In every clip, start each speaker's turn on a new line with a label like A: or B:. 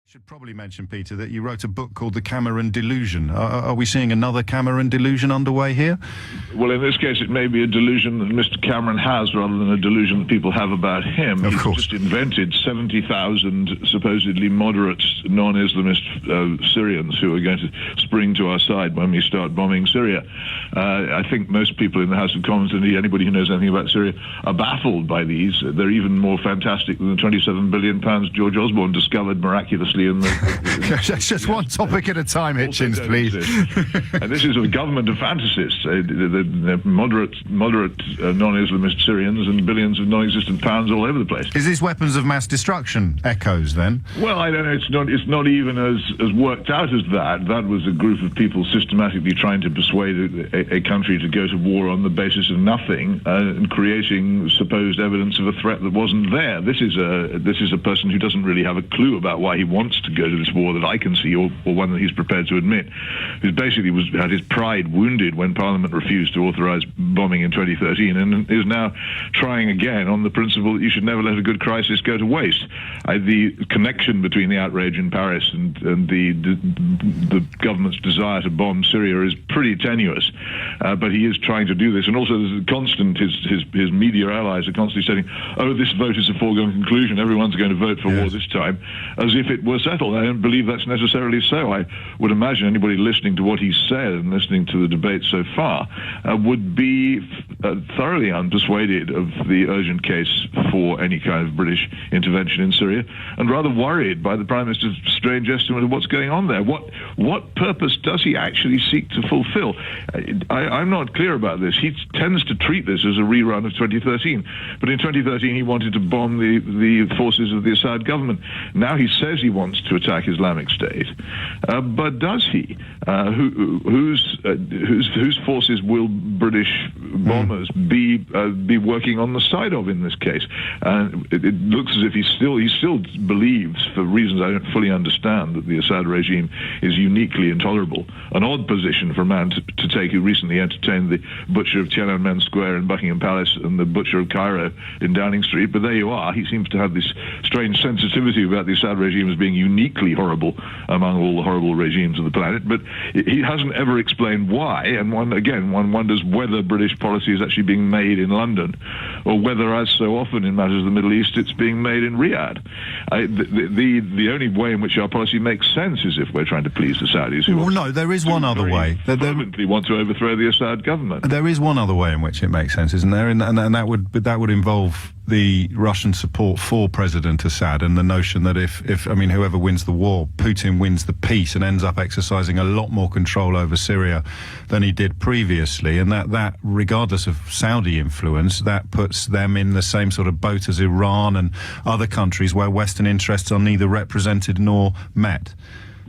A: Should probably mention, Peter, that you wrote a book called The Cameron Delusion. Are we seeing another Cameron delusion underway here?
B: Well, in this case, it may be a delusion that Mr. Cameron has rather than a delusion that people have about him.
A: Of course.
B: He's just invented 70,000 supposedly moderate non-Islamist Syrians who are going to spring to our side when we start bombing Syria. I think most people in the House of Commons, and anybody who knows anything about Syria, are baffled by these. They're even more fantastic than the £27 billion George Osborne discovered miraculously in the...
A: That's just one topic at a time, Hitchens, please.
B: And this is a government of fantasists. They're moderate non-Islamist Syrians and billions of non-existent pounds all over the place.
A: Is this weapons of mass destruction echoes, then?
B: Well, I don't know. It's not even as worked out as that. That was a group of people systematically trying to persuade a country to go to war on the basis of nothing and creating supposed evidence of a threat that wasn't there. This is a person who doesn't really have a clue about why he wants to go to this war that I can see, or one that he's prepared to admit, who basically had his pride wounded when Parliament refused to authorise bombing in 2013 and is now trying again on the principle that you should never let a good crisis go to waste. The connection between the outrage in Paris and the government's desire to bomb Syria is pretty tenuous, but he is trying to do this, and also there's a constant, his media allies are constantly saying, oh, this vote is a foregone conclusion, everyone's going to vote for war this time, as if it were settled. I don't believe that's necessarily so. I would imagine anybody listening to what he's said and listening to the debate so far would be thoroughly unpersuaded of the urgent case for any kind of British intervention in Syria, and rather worried by the Prime Minister's strange estimate of what's going on there. What purpose does he actually seek to fulfill? I'm not clear about this. He tends to treat this as a rerun of 2013, but in 2013 he wanted to bomb the forces of the Assad government. Now he says he wants to attack Islamic State, but does he? Whose forces will British bombers be working on the side of in this case? It looks as if he still believes, for reasons I don't fully understand, that the Assad regime is uniquely intolerable. An odd position for a man to take who recently entertained the butcher of Tiananmen Square in Buckingham Palace and the butcher of Cairo in Downing Street, but there you are. He seems to have this strange sensitivity about the Assad regime as being uniquely horrible among all the horrible regimes of the planet, but he hasn't ever explained why, and one wonders whether British policy is actually being made in London, or whether, as so often in matters of the Middle East, it's being made in Riyadh. The only way in which our policy makes sense is if we're trying to please the Saudis.
A: Well, no, there is one other way.
B: They want to overthrow the Assad government.
A: There is one other way in which it makes sense, isn't there? And that would involve the Russian support for President Assad, and the notion that if whoever wins the war, Putin wins the peace and ends up exercising a lot more control over Syria than he did previously, and that regardless of Saudi influence, that puts them in the same sort of boat as Iran and other countries where Western interests are neither represented nor met.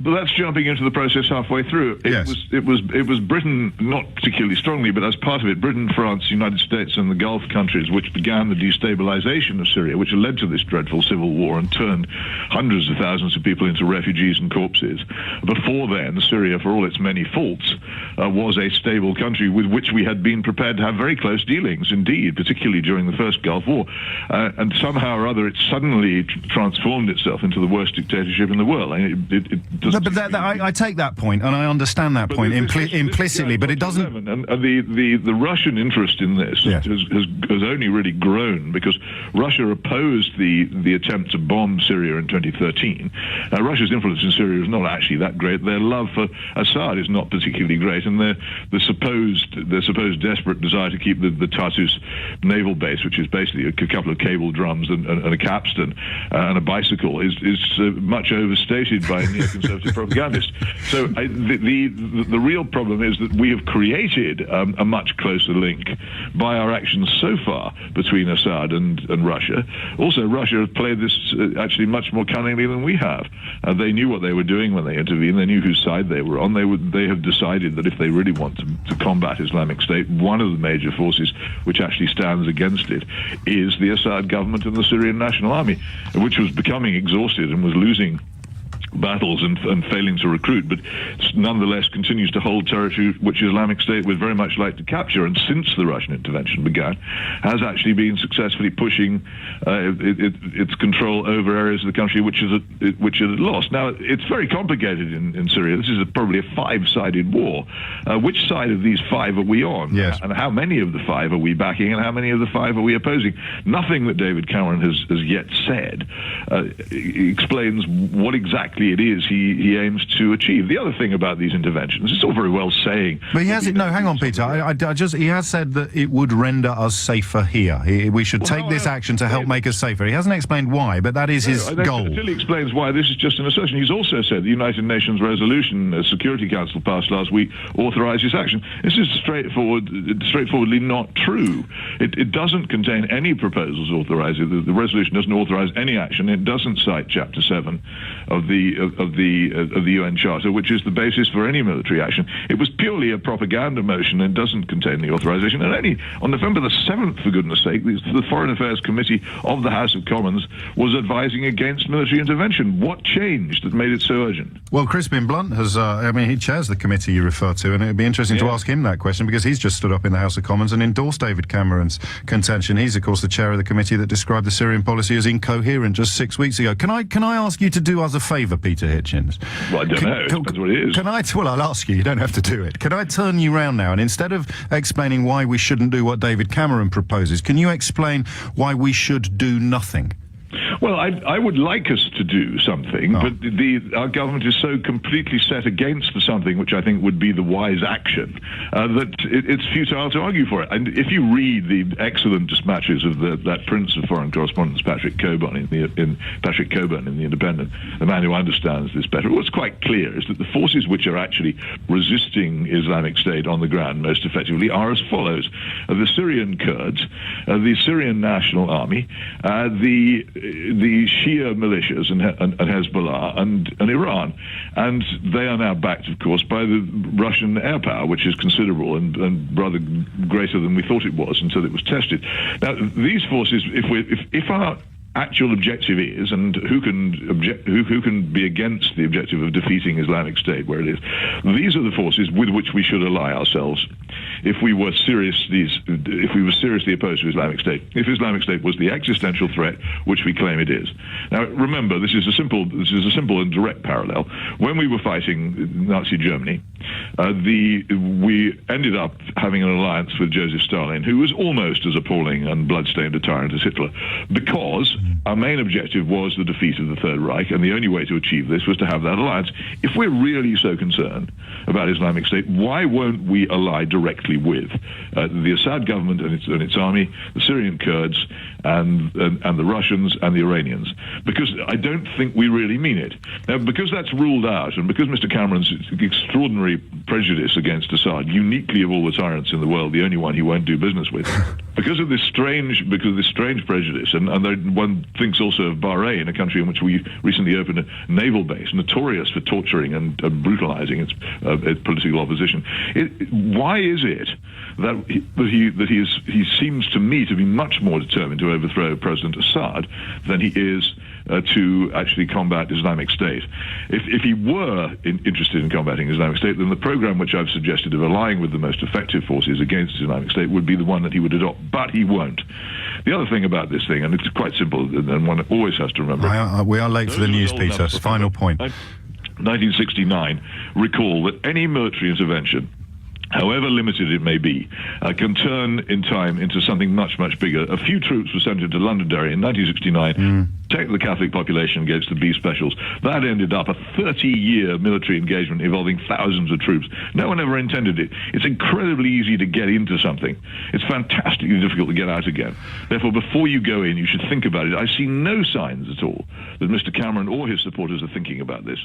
B: But that's jumping into the process halfway through. It was Britain, not particularly strongly, but as part of it, Britain, France, the United States and the Gulf countries, which began the destabilization of Syria, which led to this dreadful civil war and turned hundreds of thousands of people into refugees and corpses. Before then, Syria, for all its many faults, was a stable country with which we had been prepared to have very close dealings, indeed, particularly during the first Gulf War. And somehow or other, it suddenly transformed itself into the worst dictatorship in the world.
A: No, but I take that point, and I understand that point implicitly, but it doesn't...
B: And the Russian interest in this has only really grown because Russia opposed the attempt to bomb Syria in 2013. Russia's influence in Syria is not actually that great. Their love for Assad is not particularly great, and their supposed desperate desire to keep the Tartus naval base, which is basically a couple of cable drums and a capstan and a bicycle, is much overstated by neoconservative propagandist. So the real problem is that we have created a much closer link by our actions so far between Assad and Russia. Also, Russia has played this actually much more cunningly than we have. They knew what they were doing when they intervened. They knew whose side they were on. They have decided that if they really want to combat Islamic State, one of the major forces which actually stands against it is the Assad government and the Syrian National Army, which was becoming exhausted and was losing battles and failing to recruit, but nonetheless continues to hold territory which Islamic State would very much like to capture, and since the Russian intervention began, has actually been successfully pushing its control over areas of the country which it had lost. Now, it's very complicated in Syria. This is probably a five-sided war. Which side of these five are we on?
A: Yes.
B: And how many of the five are we backing, and how many of the five are we opposing? Nothing that David Cameron has yet said explains what exactly it is he aims to achieve. The other thing about these interventions, it's all very well saying...
A: But he has it. No, hang on, Peter. He has said that it would render us safer here. We should take this action to help make us safer. He hasn't explained why, but that is his goal.
B: Until he explains why, this is just an assertion. He's also said the United Nations resolution, Security Council passed last week, authorised this action. This is straightforwardly not true. It doesn't contain any proposals authorising. The resolution doesn't authorise any action. It doesn't cite Chapter 7 of the UN Charter, which is the basis for any military action. It was purely a propaganda motion and doesn't contain the authorization. And on November the 7th, for goodness sake, the Foreign Affairs Committee of the House of Commons was advising against military intervention. What changed that made it so urgent?
A: Well, Crispin Blunt has, he chairs the committee you refer to, and it would be interesting to ask him that question, because he's just stood up in the House of Commons and endorsed David Cameron's contention. He's, of course, the chair of the committee that described the Syrian policy as incoherent just 6 weeks ago. Can I ask you to do us a favour, Peter Hitchens?
B: Well, I don't know. It depends what it is.
A: Well, I'll ask you. You don't have to do it. Can I turn you round now, and instead of explaining why we shouldn't do what David Cameron proposes, can you explain why we should do nothing?
B: Well, I would like us to do something, but our government is so completely set against the something which I think would be the wise action that it's futile to argue for it. And if you read the excellent dispatches of that Prince of Foreign Correspondence, Patrick Coburn in The Independent, the man who understands this better, what's quite clear is that the forces which are actually resisting Islamic State on the ground most effectively are as follows: the Syrian Kurds, the Syrian National Army, the Shia militias and Hezbollah and Iran, and they are now backed, of course, by the Russian air power, which is considerable and rather greater than we thought it was until it was tested. Now, these forces, if our actual objective is, and who can be against the objective of defeating Islamic State where it is, these are the forces with which we should ally ourselves if we were seriously opposed to Islamic State, if Islamic State was the existential threat which we claim it is. Now, remember, this is a simple and direct parallel. When we were fighting Nazi Germany, we ended up having an alliance with Joseph Stalin, who was almost as appalling and bloodstained a tyrant as Hitler, because our main objective was the defeat of the Third Reich, and the only way to achieve this was to have that alliance. If we're really so concerned about Islamic State, why won't we ally directly with the Assad government and its army, the Syrian Kurds, and the Russians and the Iranians? Because I don't think we really mean it. Now, because that's ruled out, and because Mr. Cameron's extraordinary prejudice against Assad, uniquely of all the tyrants in the world, the only one he won't do business with, because of this strange prejudice, and one thinks also of Bahrain, a country in which we recently opened a naval base, notorious for torturing and brutalizing its political opposition. Why is it that he seems to me to be much more determined to overthrow President Assad than he is to actually combat Islamic State? If he were interested in combating Islamic State, then the program which I've suggested of allying with the most effective forces against Islamic State would be the one that he would adopt, but he won't. The other thing about this thing, and it's quite simple, and one always has to remember...
A: We are late for the news, Peter. Final point.
B: 1969, recall that any military intervention, however limited it may be, can turn in time into something much, much bigger. A few troops were sent into Londonderry in 1969, protect the Catholic population against the B specials. That ended up a 30-year military engagement involving thousands of troops. No one ever intended it. It's incredibly easy to get into something. It's fantastically difficult to get out again. Therefore, before you go in, you should think about it. I see no signs at all that Mr. Cameron or his supporters are thinking about this.